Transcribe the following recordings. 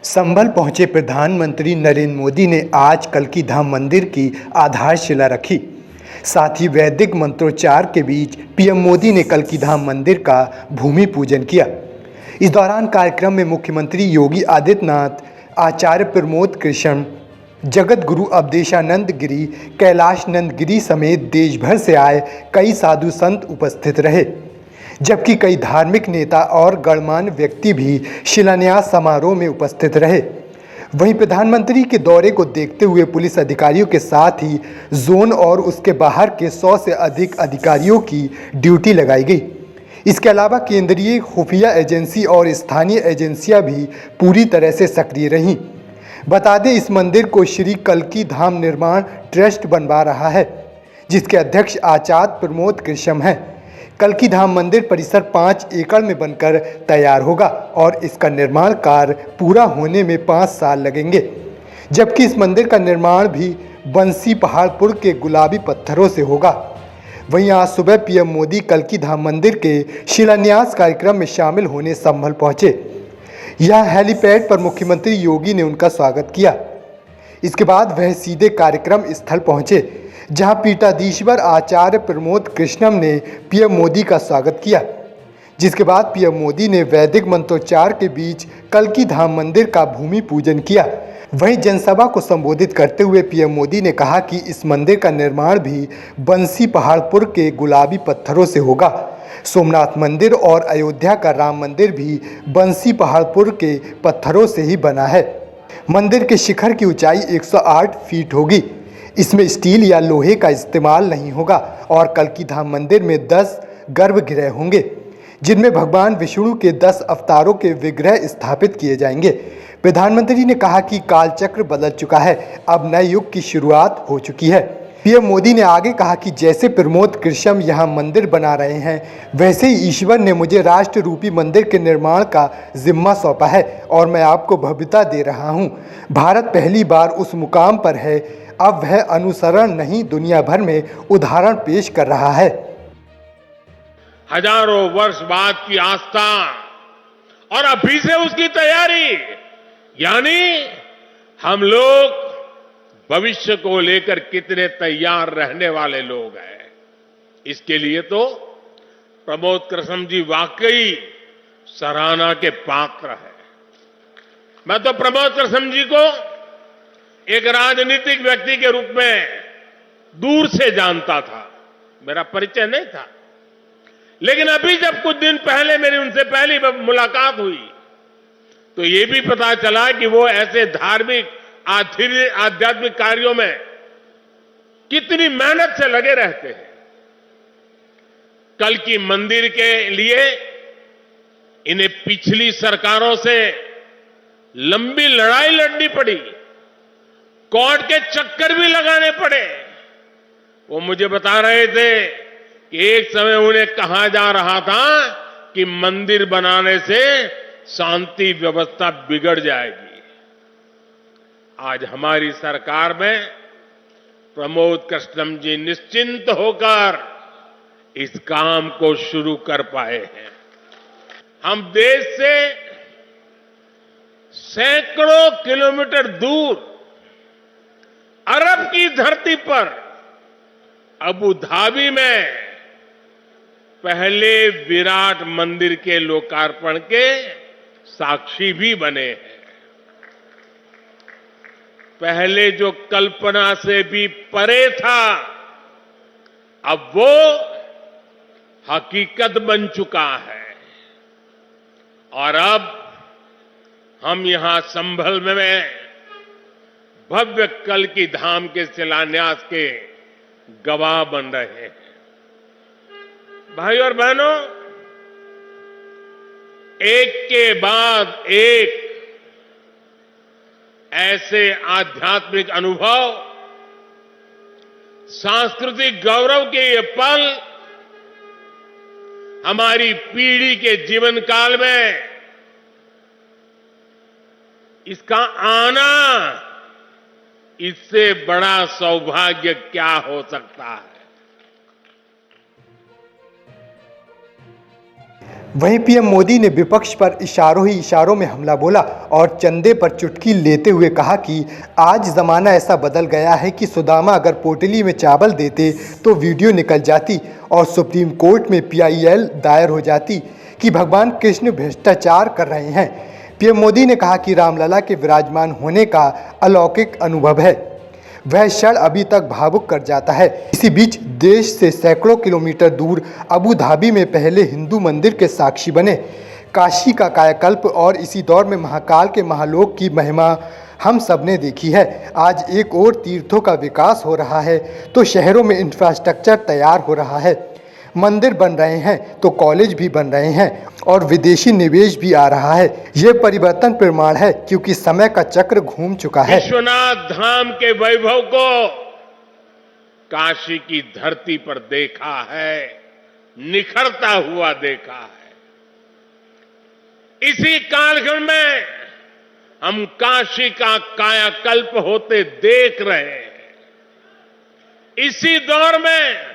संभल पहुंचे प्रधानमंत्री नरेंद्र मोदी ने आज कल्की धाम मंदिर की आधारशिला रखी। साथ ही वैदिक मंत्रोच्चार के बीच पीएम मोदी ने कल्की धाम मंदिर का भूमि पूजन किया। इस दौरान कार्यक्रम में मुख्यमंत्री योगी आदित्यनाथ, आचार्य प्रमोद कृष्ण, जगत गुरु अवधेशानंद गिरी, कैलाश नंद गिरी समेत देश भर से आए कई साधु संत उपस्थित रहे, जबकि कई धार्मिक नेता और गणमान्य व्यक्ति भी शिलान्यास समारोह में उपस्थित रहे। वहीं प्रधानमंत्री के दौरे को देखते हुए पुलिस अधिकारियों के साथ ही जोन और उसके बाहर के 100 से अधिक अधिकारियों की ड्यूटी लगाई गई। इसके अलावा केंद्रीय खुफिया एजेंसी और स्थानीय एजेंसियां भी पूरी तरह से सक्रिय रहीं। बता दें, इस मंदिर को श्री कल्की धाम निर्माण ट्रस्ट बनवा रहा है, जिसके अध्यक्ष आचार्य प्रमोद कृष्ण हैं। कल्की धाम मंदिर परिसर 5 एकड़ में बनकर तैयार होगा और इसका निर्माण कार्य पूरा होने में 5 साल लगेंगे, जबकि इस मंदिर का निर्माण भी बंसी पहाड़पुर के गुलाबी पत्थरों से होगा। वहीं आज सुबह पीएम मोदी कल्की धाम मंदिर के शिलान्यास कार्यक्रम में शामिल होने संभल पहुंचे। यहां हेलीपैड पर मुख्यमंत्री योगी ने उनका स्वागत किया। इसके बाद वह सीधे कार्यक्रम स्थल पहुंचे, जहां पीठाधीश्वर आचार्य प्रमोद कृष्णम ने पीएम मोदी का स्वागत किया, जिसके बाद पीएम मोदी ने वैदिक मंत्रोच्चार के बीच कल्की धाम मंदिर का भूमि पूजन किया। वहीं जनसभा को संबोधित करते हुए पीएम मोदी ने कहा कि इस मंदिर का निर्माण भी बंसी पहाड़पुर के गुलाबी पत्थरों से होगा। सोमनाथ मंदिर और अयोध्या का राम मंदिर भी बंसी पहाड़पुर के पत्थरों से ही बना है। मंदिर के शिखर की ऊंचाई 108 फीट होगी। इसमें स्टील या लोहे का इस्तेमाल नहीं होगा और कल्की धाम मंदिर में 10 गर्भगृह होंगे, जिनमें भगवान विष्णु के 10 अवतारों के विग्रह स्थापित किए जाएंगे। प्रधानमंत्री ने कहा कि कालचक्र बदल चुका है, अब नए युग की शुरुआत हो चुकी है। पीएम मोदी ने आगे कहा कि जैसे प्रमोद कृष्ण यहाँ मंदिर बना रहे हैं, वैसे ही ईश्वर ने मुझे राष्ट्र रूपी मंदिर के निर्माण का जिम्मा सौंपा है और मैं आपको भव्यता दे रहा हूँ। भारत पहली बार उस मुकाम पर है, अब वह अनुसरण नहीं, दुनिया भर में उदाहरण पेश कर रहा है। हजारों वर्ष बाद की आस्था और अभी से उसकी तैयारी, यानी हम लोग भविष्य को लेकर कितने तैयार रहने वाले लोग हैं। इसके लिए तो प्रमोद कृष्ण जी वाकई सराहना के पात्र हैं। मैं तो प्रमोद कृष्ण जी को एक राजनीतिक व्यक्ति के रूप में दूर से जानता था, मेरा परिचय नहीं था। लेकिन अभी जब कुछ दिन पहले मेरी उनसे पहली मुलाकात हुई तो ये भी पता चला कि वो ऐसे धार्मिक आध्यात्मिक कार्यों में कितनी मेहनत से लगे रहते हैं। कल की मंदिर के लिए इन्हें पिछली सरकारों से लंबी लड़ाई लड़नी पड़ी, कोर्ट के चक्कर भी लगाने पड़े। वो मुझे बता रहे थे कि एक समय उन्हें कहा जा रहा था कि मंदिर बनाने से शांति व्यवस्था बिगड़ जाएगी। आज हमारी सरकार में प्रमोद कृष्णम जी निश्चिंत होकर इस काम को शुरू कर पाए हैं। हम देश से सैकड़ों किलोमीटर दूर अरब की धरती पर अबू धाबी में पहले विराट मंदिर के लोकार्पण के साक्षी भी बने हैं। पहले जो कल्पना से भी परे था, अब वो हकीकत बन चुका है। और अब हम यहां संभल में भव्य कल्की धाम के शिलान्यास के गवाह बन रहे हैं। भाई और बहनों, एक के बाद एक ऐसे आध्यात्मिक अनुभव, सांस्कृतिक गौरव के ये पल हमारी पीढ़ी के जीवन काल में इसका आना, इससे बड़ा सौभाग्य क्या हो सकता है। वहीं पीएम मोदी ने विपक्ष पर इशारों ही इशारों में हमला बोला और चंदे पर चुटकी लेते हुए कहा कि आज ज़माना ऐसा बदल गया है कि सुदामा अगर पोटली में चावल देते तो वीडियो निकल जाती और सुप्रीम कोर्ट में PIL दायर हो जाती कि भगवान कृष्ण भ्रष्टाचार कर रहे हैं। पीएम मोदी ने कहा कि रामलला के विराजमान होने का अलौकिक अनुभव है, वह क्षण अभी तक भावुक कर जाता है। इसी बीच देश से सैकड़ों किलोमीटर दूर अबू धाबी में पहले हिंदू मंदिर के साक्षी बने काशी का कायाकल्प और इसी दौर में महाकाल के महालोक की महिमा हम सब ने देखी है। आज एक और तीर्थों का विकास हो रहा है तो शहरों में इंफ्रास्ट्रक्चर तैयार हो रहा है, मंदिर बन रहे हैं तो कॉलेज भी बन रहे हैं और विदेशी निवेश भी आ रहा है। ये परिवर्तन प्रमाण है क्योंकि समय का चक्र घूम चुका है। विश्वनाथ धाम के वैभव को काशी की धरती पर देखा है, निखरता हुआ देखा है। इसी कालखंड में हम काशी का कायाकल्प होते देख रहे हैं। इसी दौर में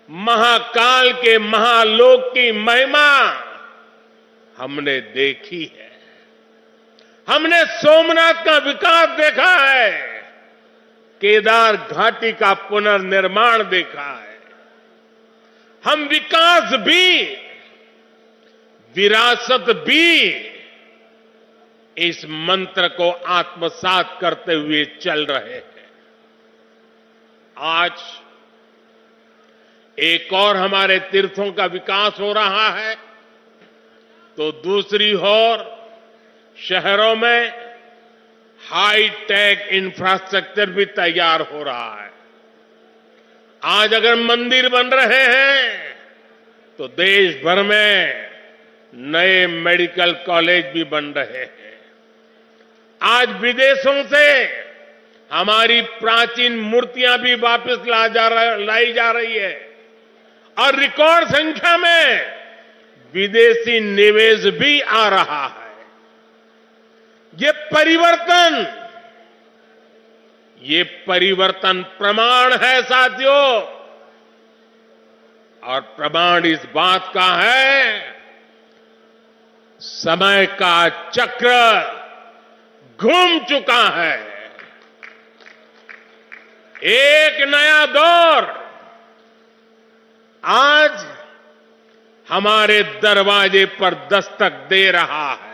महाकाल के महालोक की महिमा हमने देखी है। हमने सोमनाथ का विकास देखा है, केदार घाटी का पुनर्निर्माण देखा है। हम विकास भी, विरासत भी इस मंत्र को आत्मसात करते हुए चल रहे हैं। आज एक और हमारे तीर्थों का विकास हो रहा है तो दूसरी ओर शहरों में हाई टेक इंफ्रास्ट्रक्चर भी तैयार हो रहा है। आज अगर मंदिर बन रहे हैं तो देश भर में नए मेडिकल कॉलेज भी बन रहे हैं। आज विदेशों से हमारी प्राचीन मूर्तियां भी वापस लाई जा रही है और रिकॉर्ड संख्या में विदेशी निवेश भी आ रहा है। ये परिवर्तन प्रमाण है साथियों, और प्रमाण इस बात का है समय का चक्र घूम चुका है। एक नया दौर आज हमारे दरवाजे पर दस्तक दे रहा है।